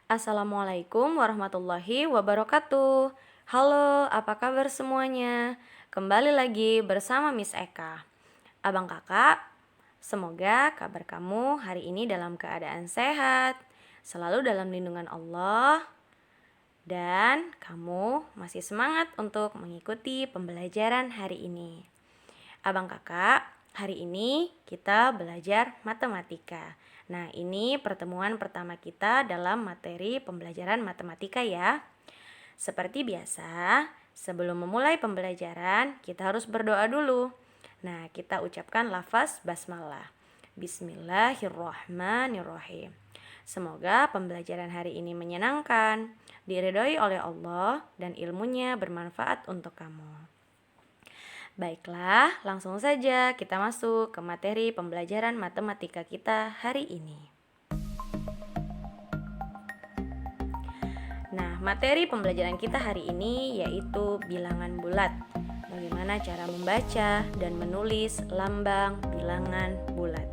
Assalamualaikum warahmatullahi wabarakatuh. Halo, apa kabar semuanya? Kembali lagi bersama Miss Eka. Abang kakak, semoga kabar kamu hari ini dalam keadaan sehat, selalu dalam lindungan Allah, dan kamu masih semangat untuk mengikuti pembelajaran hari ini. Abang kakak, hari ini kita belajar matematika. Nah, ini pertemuan pertama kita dalam materi pembelajaran matematika ya. Seperti biasa, sebelum memulai pembelajaran, kita harus berdoa dulu. Nah, kita ucapkan lafaz basmalah. Bismillahirrahmanirrahim. Semoga pembelajaran hari ini menyenangkan, diridhoi oleh Allah, dan ilmunya bermanfaat untuk kamu. Baiklah, langsung saja kita masuk ke materi pembelajaran matematika kita hari ini. Nah, materi pembelajaran kita hari ini yaitu bilangan bulat. Bagaimana cara membaca dan menulis lambang bilangan bulat.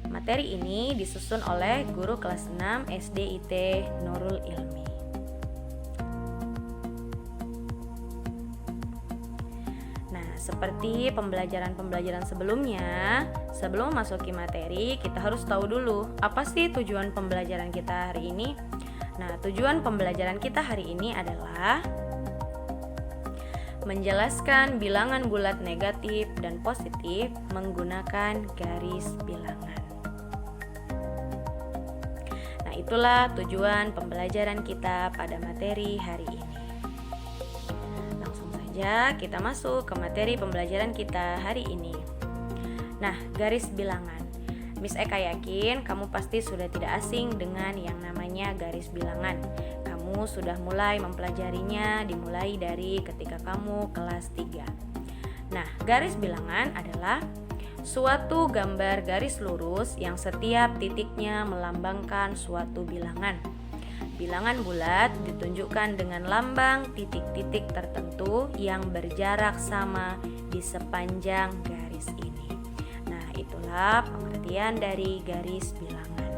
Materi ini disusun oleh guru kelas 6 SDIT Nurul Ilmi. Seperti pembelajaran-pembelajaran sebelumnya, sebelum memasuki materi, kita harus tahu dulu apa sih tujuan pembelajaran kita hari ini. Nah, tujuan pembelajaran kita hari ini adalah menjelaskan bilangan bulat negatif dan positif menggunakan garis bilangan. Nah, itulah tujuan pembelajaran kita pada materi hari ini. Kita masuk ke materi pembelajaran kita hari ini. Nah, garis bilangan. Miss Eka yakin kamu pasti sudah tidak asing dengan yang namanya garis bilangan. Kamu sudah mulai mempelajarinya dimulai dari ketika kamu kelas 3. Nah, garis bilangan adalah suatu gambar garis lurus yang setiap titiknya melambangkan suatu bilangan. Bilangan bulat ditunjukkan dengan lambang titik-titik tertentu yang berjarak sama di sepanjang garis ini. Nah, itulah pengertian dari garis bilangan.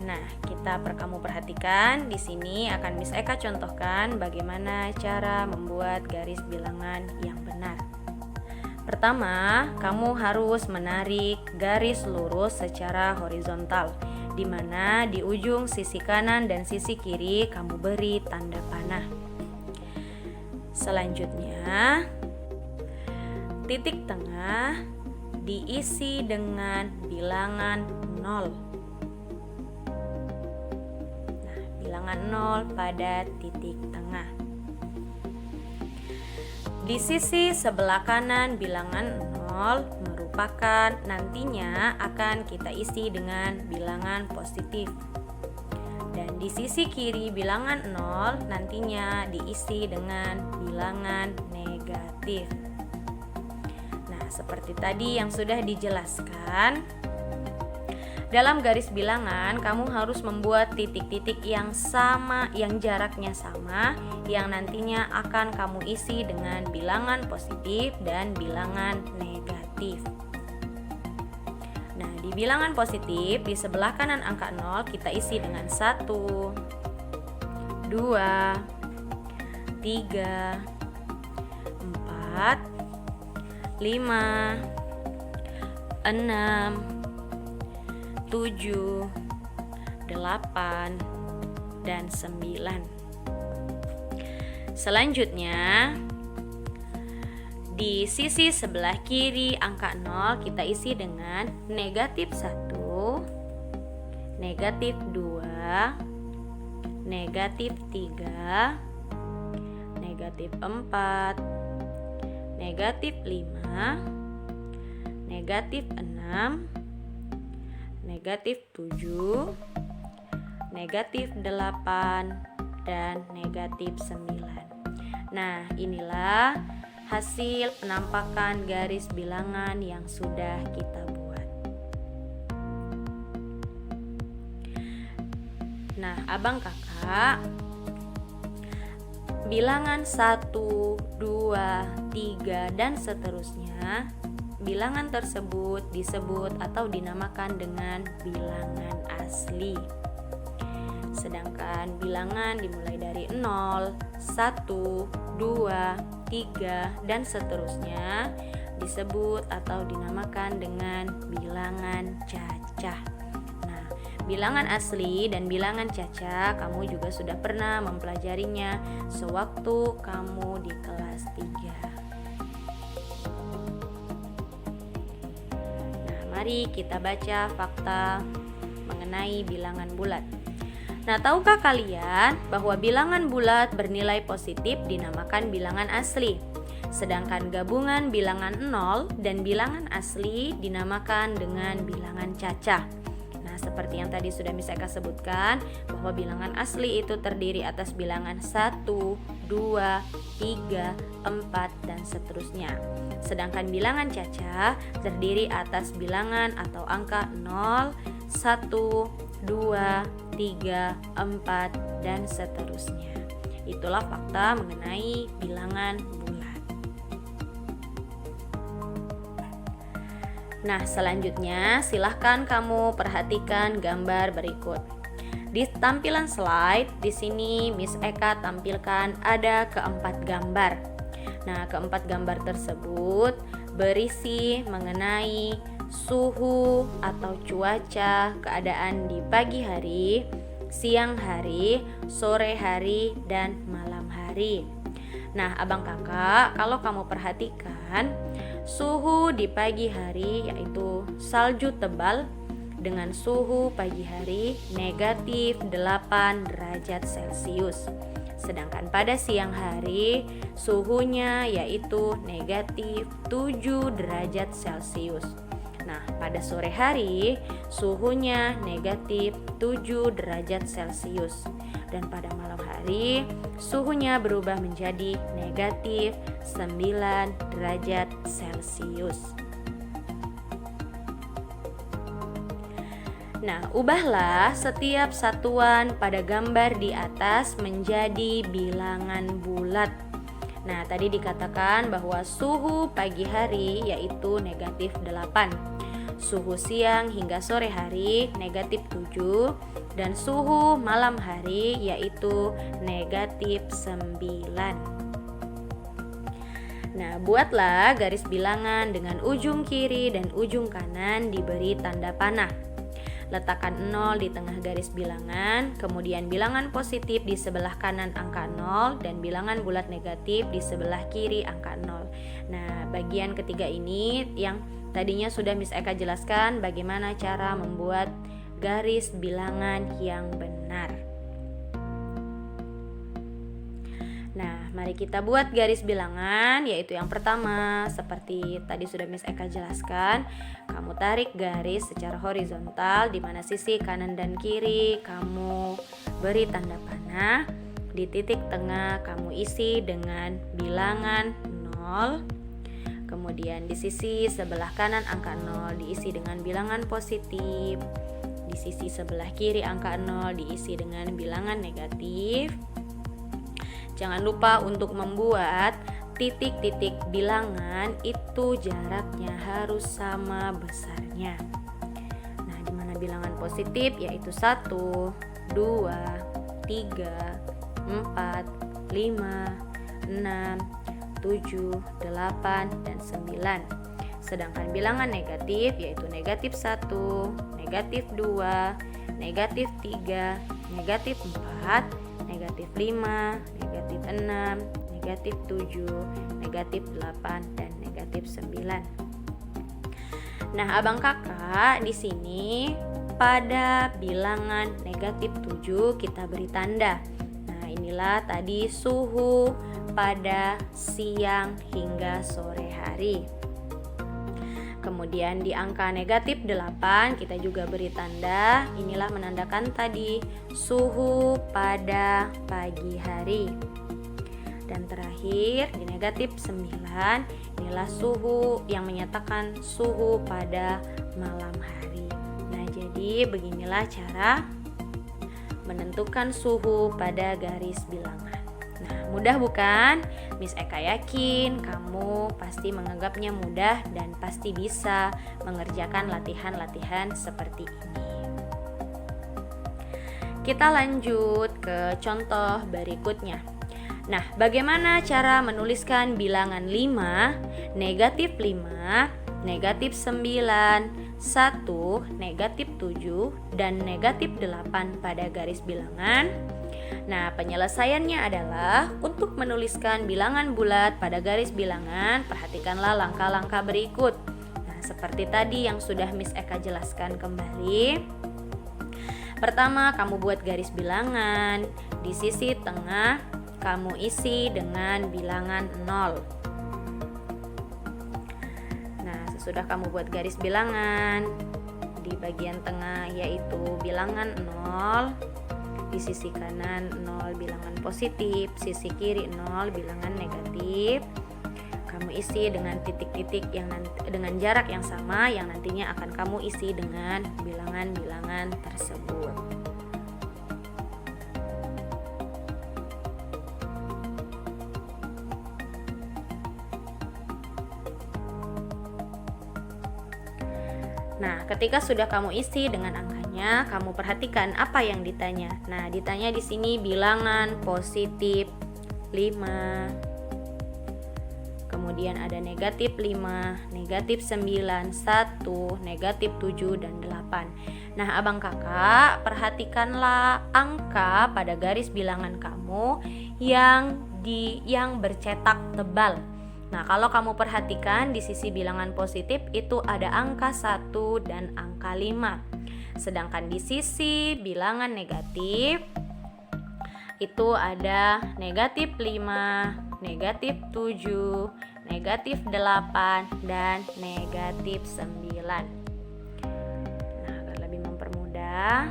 Nah, kamu perhatikan di sini akan Miss Eka contohkan bagaimana cara membuat garis bilangan yang benar. Pertama, kamu harus menarik garis lurus secara horizontal, di mana di ujung sisi kanan dan sisi kiri kamu beri tanda panah. Selanjutnya, titik tengah diisi dengan bilangan 0. Nah, bilangan 0 pada titik tengah. Di sisi sebelah kanan bilangan 0 merupakan nantinya akan kita isi dengan bilangan positif. Dan di sisi kiri bilangan 0 nantinya diisi dengan bilangan negatif. Nah, seperti tadi yang sudah dijelaskan, dalam garis bilangan, kamu harus membuat titik-titik yang sama, yang jaraknya sama, yang nantinya akan kamu isi dengan bilangan positif dan bilangan negatif. Nah, di bilangan positif, di sebelah kanan angka 0, kita isi dengan 1, 2, 3, 4, 5, 6, 7, 8, dan 9. Selanjutnya, di sisi sebelah kiri angka 0 kita isi dengan negatif 1, negatif 2, negatif 3, negatif 4, negatif 5, negatif 6, negatif 7, negatif 8, dan negatif 9. Nah, inilah hasil penampakan garis bilangan yang sudah kita buat. Nah, abang kakak bilangan 1, 2, 3, dan seterusnya, bilangan tersebut disebut atau dinamakan dengan bilangan asli. Sedangkan bilangan dimulai dari 0, 1, 2, 3, dan seterusnya disebut atau dinamakan dengan bilangan cacah. Nah, bilangan asli dan bilangan cacah kamu juga sudah pernah mempelajarinya sewaktu kamu di kelas 3. Nah, mari kita baca fakta mengenai bilangan bulat. Nah, tahukah kalian bahwa bilangan bulat bernilai positif dinamakan bilangan asli, sedangkan gabungan bilangan 0 dan bilangan asli dinamakan dengan bilangan cacah. Nah, seperti yang tadi sudah Miss Eka sebutkan, bahwa bilangan asli itu terdiri atas bilangan 1, 2, 3, 4, dan seterusnya. Sedangkan bilangan cacah terdiri atas bilangan atau angka 0, 1, 2, 3, 4, dan seterusnya. Itulah fakta mengenai bilangan bulat. Nah, selanjutnya silahkan kamu perhatikan gambar berikut. Di tampilan slide, di sini Miss Eka tampilkan ada keempat gambar. Nah, keempat gambar tersebut berisi mengenai suhu atau cuaca keadaan di pagi hari, siang hari, sore hari, dan malam hari. Nah, abang kakak, kalau kamu perhatikan, suhu di pagi hari yaitu salju tebal dengan suhu pagi hari negatif 8 derajat Celcius. Sedangkan pada siang hari suhunya yaitu negatif 7 derajat Celcius. Nah, pada sore hari suhunya negatif 7 derajat Celcius. Dan pada malam hari suhunya berubah menjadi negatif 9 derajat Celcius. Nah, ubahlah setiap satuan pada gambar di atas menjadi bilangan bulat. Nah, tadi dikatakan bahwa suhu pagi hari yaitu negatif 8, suhu siang hingga sore hari negatif 7, dan suhu malam hari yaitu negatif 9. Nah, buatlah garis bilangan dengan ujung kiri dan ujung kanan diberi tanda panah. Letakkan 0 di tengah garis bilangan, kemudian bilangan positif di sebelah kanan angka 0 dan bilangan bulat negatif di sebelah kiri angka 0. Nah, bagian ketiga ini yang tadinya sudah Miss Eka jelaskan bagaimana cara membuat garis bilangan yang benar. Nah, mari kita buat garis bilangan, yaitu yang pertama seperti tadi sudah Miss Eka jelaskan. Kamu tarik garis secara horizontal di mana sisi kanan dan kiri kamu beri tanda panah. Di titik tengah kamu isi dengan bilangan 0. Kemudian di sisi sebelah kanan angka 0 diisi dengan bilangan positif. Di sisi sebelah kiri angka 0 diisi dengan bilangan negatif. Jangan lupa untuk membuat titik-titik bilangan itu jaraknya harus sama besarnya. Nah, di mana bilangan positif yaitu 1, 2, 3, 4, 5, 6, 7, 8, dan 9. Sedangkan bilangan negatif yaitu negatif 1, negatif 2, negatif 3, negatif 4, negatif 5, negatif 6, negatif 7, negatif 8, dan negatif 9. Nah, abang kakak di sini pada bilangan negatif 7 kita beri tanda. Nah, inilah tadi suhu pada siang hingga sore hari. Kemudian di angka negatif 8 kita juga beri tanda. Inilah menandakan tadi suhu pada pagi hari. Dan terakhir di negatif 9 inilah suhu yang menyatakan suhu pada malam hari. Nah, jadi beginilah cara menentukan suhu pada garis bilangan. Nah, Mudah bukan? Miss Eka yakin kamu pasti menganggapnya mudah dan pasti bisa mengerjakan latihan-latihan seperti ini. Kita lanjut ke contoh berikutnya. Nah, bagaimana cara menuliskan bilangan 5, negatif 5, negatif 9, 1, negatif 7, dan negatif 8 pada garis bilangan? Nah, penyelesaiannya adalah untuk menuliskan bilangan bulat pada garis bilangan, perhatikanlah langkah-langkah berikut. Nah, seperti tadi yang sudah Miss Eka jelaskan kembali. Pertama, kamu buat garis bilangan. Di sisi tengah, kamu isi dengan bilangan 0. Nah, sesudah kamu buat garis bilangan, di bagian tengah yaitu bilangan 0, di sisi kanan 0 bilangan positif, sisi kiri 0 bilangan negatif. Kamu isi dengan titik-titik yang dengan jarak yang sama yang nantinya akan kamu isi dengan bilangan-bilangan tersebut. Nah, ketika sudah kamu isi dengan angkanya, kamu perhatikan apa yang ditanya. Nah, ditanya di sini bilangan positif 5. Kemudian ada negatif 5, negatif 9, 1, negatif 7, dan 8. Nah, abang kakak, perhatikanlah angka pada garis bilangan kamu yang bercetak tebal. Nah, kalau kamu perhatikan di sisi bilangan positif itu ada angka 1 dan angka 5. Sedangkan di sisi bilangan negatif itu ada negatif 5, negatif 7, negatif 8, dan negatif 9. Nah, agar lebih mempermudah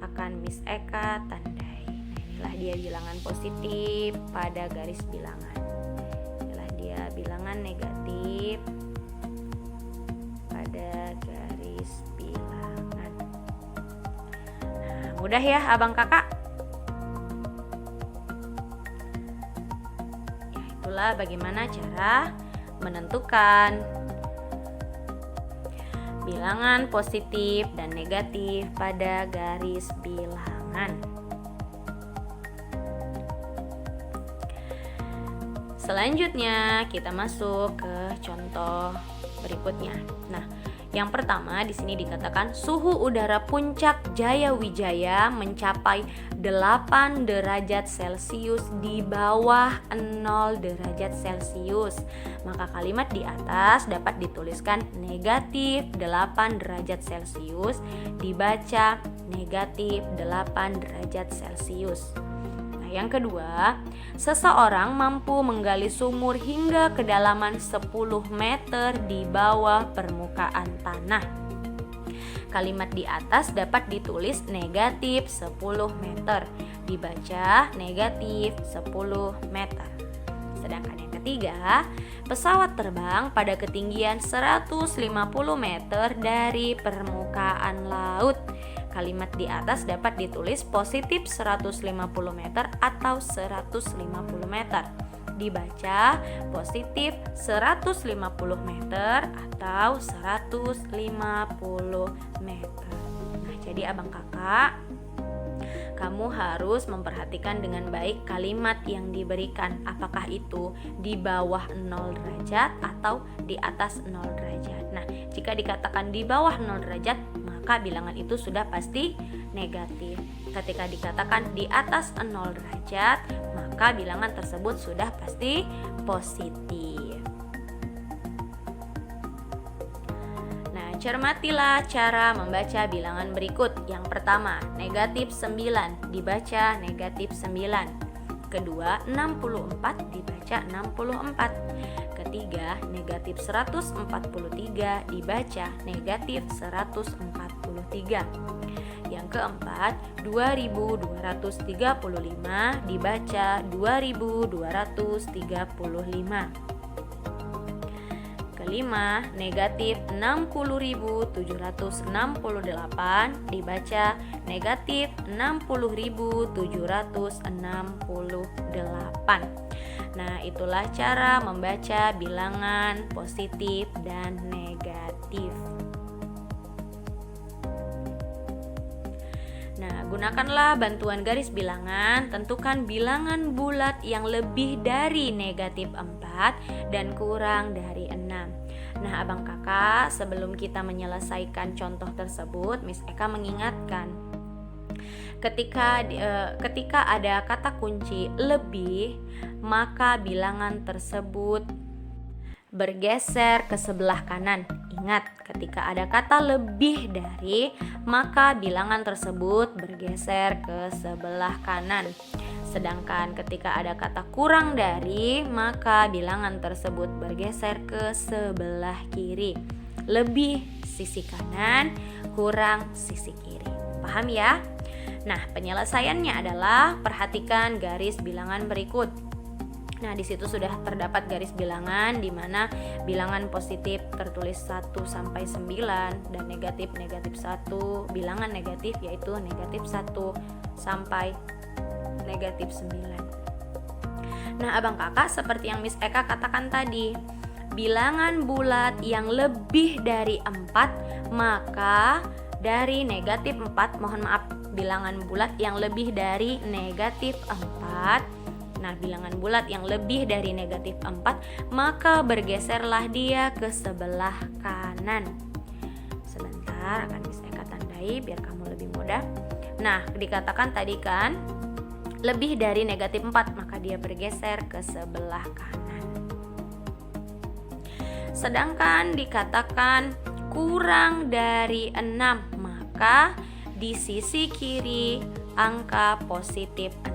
akan Miss Eka tandai. Nah, inilah dia bilangan positif pada garis bilangan. Inilah dia bilangan negatif pada garis bilangan. Nah, mudah ya abang kakak? Itulah bagaimana cara menentukan bilangan positif dan negatif pada garis bilangan. Selanjutnya kita masuk ke contoh berikutnya. Nah, yang pertama di sini dikatakan suhu udara puncak Jayawijaya mencapai 8 derajat Celcius di bawah 0 derajat Celcius. Maka kalimat di atas dapat dituliskan negatif 8 derajat Celcius dibaca negatif 8 derajat Celcius. Yang kedua, seseorang mampu menggali sumur hingga kedalaman 10 meter di bawah permukaan tanah. Kalimat di atas dapat ditulis negatif 10 meter, dibaca negatif 10 meter. Sedangkan yang ketiga, pesawat terbang pada ketinggian 150 meter dari permukaan laut. Kalimat di atas dapat ditulis positif 150 meter atau 150 meter. Dibaca positif 150 meter atau 150 meter. Nah, jadi abang kakak, kamu harus memperhatikan dengan baik kalimat yang diberikan. Apakah itu di bawah 0 derajat atau di atas 0 derajat. Nah, jika dikatakan di bawah 0 derajat, maka bilangan itu sudah pasti negatif. Ketika dikatakan di atas 0 derajat, maka bilangan tersebut sudah pasti positif. Nah, cermatilah cara membaca bilangan berikut. Yang pertama, negatif 9 dibaca negatif 9. Kedua, 64 dibaca 64. Ketiga, negatif 143 dibaca negatif 143. Yang keempat, 2235 dibaca 2235. Kelima, negatif 60.768 dibaca negatif 60.768. Nah, itulah cara membaca bilangan positif dan negatif. Nah, gunakanlah bantuan garis bilangan, tentukan bilangan bulat yang lebih dari negatif 4 dan kurang dari 6. Nah, abang kakak, sebelum kita menyelesaikan contoh tersebut, Miss Eka mengingatkan, ketika ada kata kunci lebih, maka bilangan tersebut bergeser ke sebelah kanan. Ingat, ketika ada kata lebih dari, maka bilangan tersebut bergeser ke sebelah kanan. Sedangkan ketika ada kata kurang dari, maka bilangan tersebut bergeser ke sebelah kiri. Lebih sisi kanan, kurang sisi kiri. Paham ya? Nah, penyelesaiannya adalah perhatikan garis bilangan berikut. Nah, di situ sudah terdapat garis bilangan di mana bilangan positif tertulis 1 sampai 9 dan negatif 1. Bilangan negatif yaitu negatif 1 sampai negatif 9. Nah, abang kakak, seperti yang Miss Eka katakan tadi, bilangan bulat yang lebih dari 4, maka dari negatif 4, bilangan bulat yang lebih dari negatif 4. Nah, bilangan bulat yang lebih dari negatif 4, maka bergeserlah dia ke sebelah kanan. Sebentar, akan Miss Eka tandai biar kamu lebih mudah. Nah, dikatakan tadi kan lebih dari negatif 4, maka dia bergeser ke sebelah kanan. Sedangkan dikatakan kurang dari 6, maka di sisi kiri angka positif 6.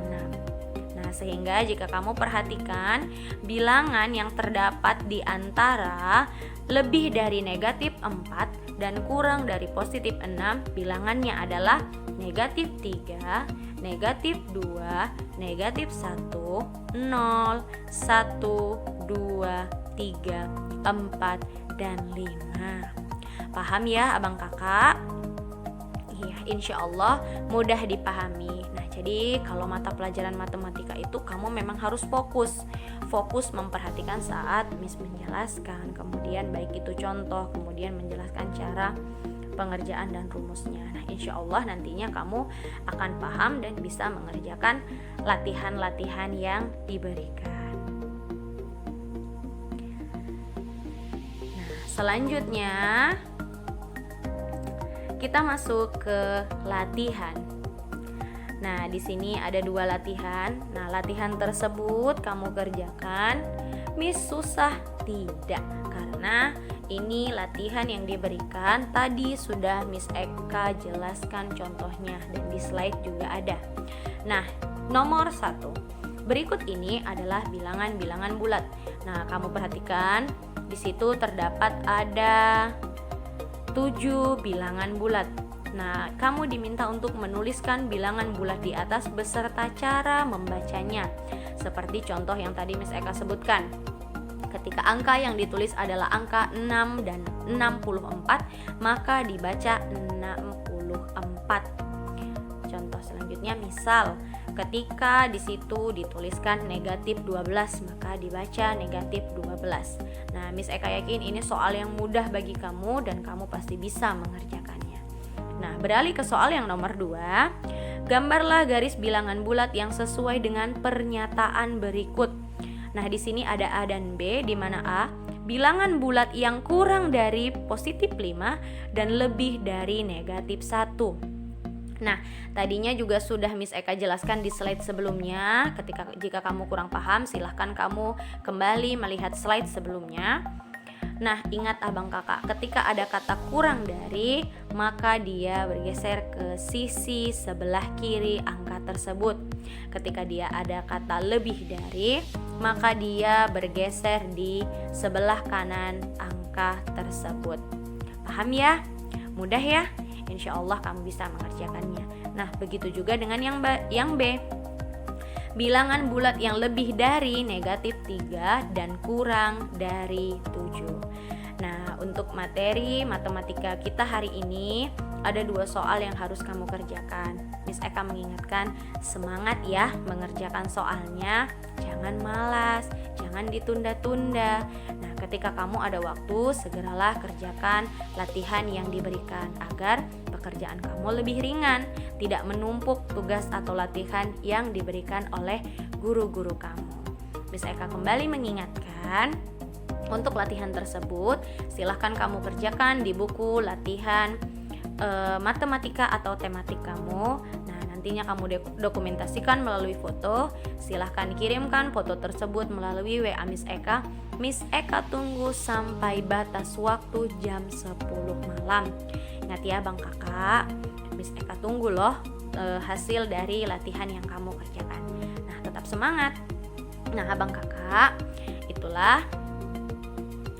Sehingga jika kamu perhatikan, bilangan yang terdapat di antara lebih dari negatif 4 dan kurang dari positif 6, bilangannya adalah negatif 3, negatif 2, negatif 1, 0, 1, 2, 3, 4, dan 5. Paham ya abang kakak? Iya, insya Allah mudah dipahami. Nah, jadi kalau mata pelajaran matematika itu kamu memang harus fokus memperhatikan saat Miss menjelaskan, kemudian baik itu contoh, kemudian menjelaskan cara pengerjaan dan rumusnya. Nah, insya Allah nantinya kamu akan paham dan bisa mengerjakan latihan-latihan yang diberikan. Nah, selanjutnya kita masuk ke latihan. Nah, di sini ada 2 latihan. Nah, latihan tersebut kamu kerjakan. Miss susah? Tidak, karena ini latihan yang diberikan tadi sudah Miss Eka jelaskan contohnya dan di slide juga ada. Nah, nomor 1. Berikut ini adalah bilangan-bilangan bulat. Nah, kamu perhatikan di situ terdapat ada 7 bilangan bulat. Nah, kamu diminta untuk menuliskan bilangan bulat di atas beserta cara membacanya. Seperti contoh yang tadi Miss Eka sebutkan. Ketika angka yang ditulis adalah angka 6 dan 64, maka dibaca 64. Contoh selanjutnya, misal ketika di situ dituliskan negatif 12, maka dibaca negatif 12. Nah, Miss Eka yakin ini soal yang mudah bagi kamu dan kamu pasti bisa mengerjakannya. Nah, beralih ke soal yang nomor 2. Gambarlah garis bilangan bulat yang sesuai dengan pernyataan berikut. Nah, di sini ada A dan B, di mana A bilangan bulat yang kurang dari positif 5 dan lebih dari negatif 1. Nah, tadinya juga sudah Miss Eka jelaskan di slide sebelumnya. Jika kamu kurang paham, silahkan kamu kembali melihat slide sebelumnya. Nah, ingat abang kakak, ketika ada kata kurang dari, maka dia bergeser ke sisi sebelah kiri angka tersebut. Ketika dia ada kata lebih dari, maka dia bergeser di sebelah kanan angka tersebut. Paham ya? Mudah ya? Insya Allah kamu bisa mengerjakannya. Nah, begitu juga dengan yang B. Bilangan bulat yang lebih dari negatif 3 dan kurang dari 7. Nah, untuk materi matematika kita hari ini, ada 2 soal yang harus kamu kerjakan. Miss Eka mengingatkan, semangat ya mengerjakan soalnya, jangan malas, jangan ditunda-tunda. Nah, ketika kamu ada waktu, segeralah kerjakan latihan yang diberikan agar pekerjaan kamu lebih ringan, tidak menumpuk tugas atau latihan yang diberikan oleh guru-guru kamu. Miss Eka kembali mengingatkan, untuk latihan tersebut silahkan kamu kerjakan di buku latihan matematika atau tematik kamu. Nah, nantinya kamu dokumentasikan melalui foto. Silahkan kirimkan foto tersebut melalui WA Miss Eka. Miss Eka tunggu sampai batas waktu jam 10 malam. Ingat ya Bang Kakak, Miss Eka tunggu loh hasil dari latihan yang kamu kerjakan. Nah, tetap semangat. Nah, Abang Kakak, itulah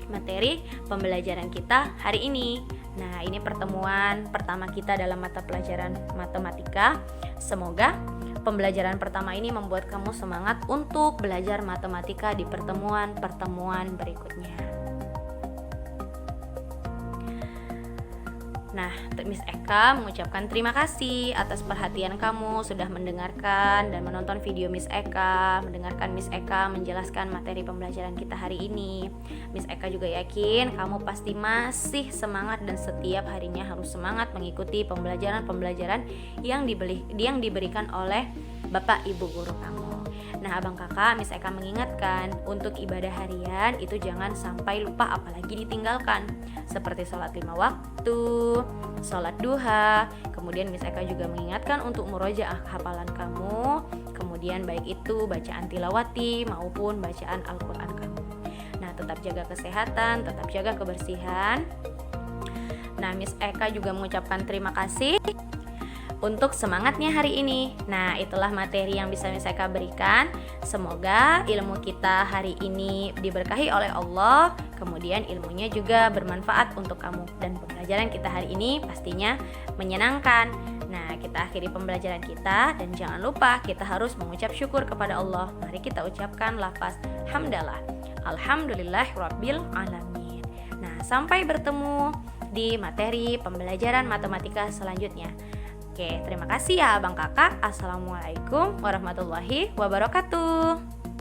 materi pembelajaran kita hari ini. Nah, ini pertemuan pertama kita dalam mata pelajaran matematika. Semoga pembelajaran pertama ini membuat kamu semangat untuk belajar matematika di pertemuan-pertemuan berikutnya. Nah, Miss Eka mengucapkan terima kasih atas perhatian kamu sudah mendengarkan dan menonton video Miss Eka, mendengarkan Miss Eka menjelaskan materi pembelajaran kita hari ini. Miss Eka juga yakin kamu pasti masih semangat dan setiap harinya harus semangat mengikuti pembelajaran-pembelajaran yang diberikan oleh Bapak Ibu guru kamu. Nah, Abang Kakak, Miss Eka mengingatkan untuk ibadah harian itu jangan sampai lupa apalagi ditinggalkan. Seperti sholat 5 waktu, sholat duha. Kemudian Miss Eka juga mengingatkan untuk murojaah hafalan kamu. Kemudian baik itu bacaan tilawati maupun bacaan Al-Quran kamu. Nah, tetap jaga kesehatan, tetap jaga kebersihan. Nah, Miss Eka juga mengucapkan terima kasih untuk semangatnya hari ini. Nah, itulah materi yang bisa Miss Eka berikan. Semoga ilmu kita hari ini diberkahi oleh Allah. Kemudian ilmunya juga bermanfaat untuk kamu. Dan pembelajaran kita hari ini pastinya menyenangkan. Nah, kita akhiri pembelajaran kita. Dan jangan lupa kita harus mengucap syukur kepada Allah. Mari kita ucapkan lafaz hamdalah. Alhamdulillahirabbil alamin. Nah, sampai bertemu di materi pembelajaran matematika selanjutnya. Oke, terima kasih ya Abang Kakak. Assalamualaikum warahmatullahi wabarakatuh.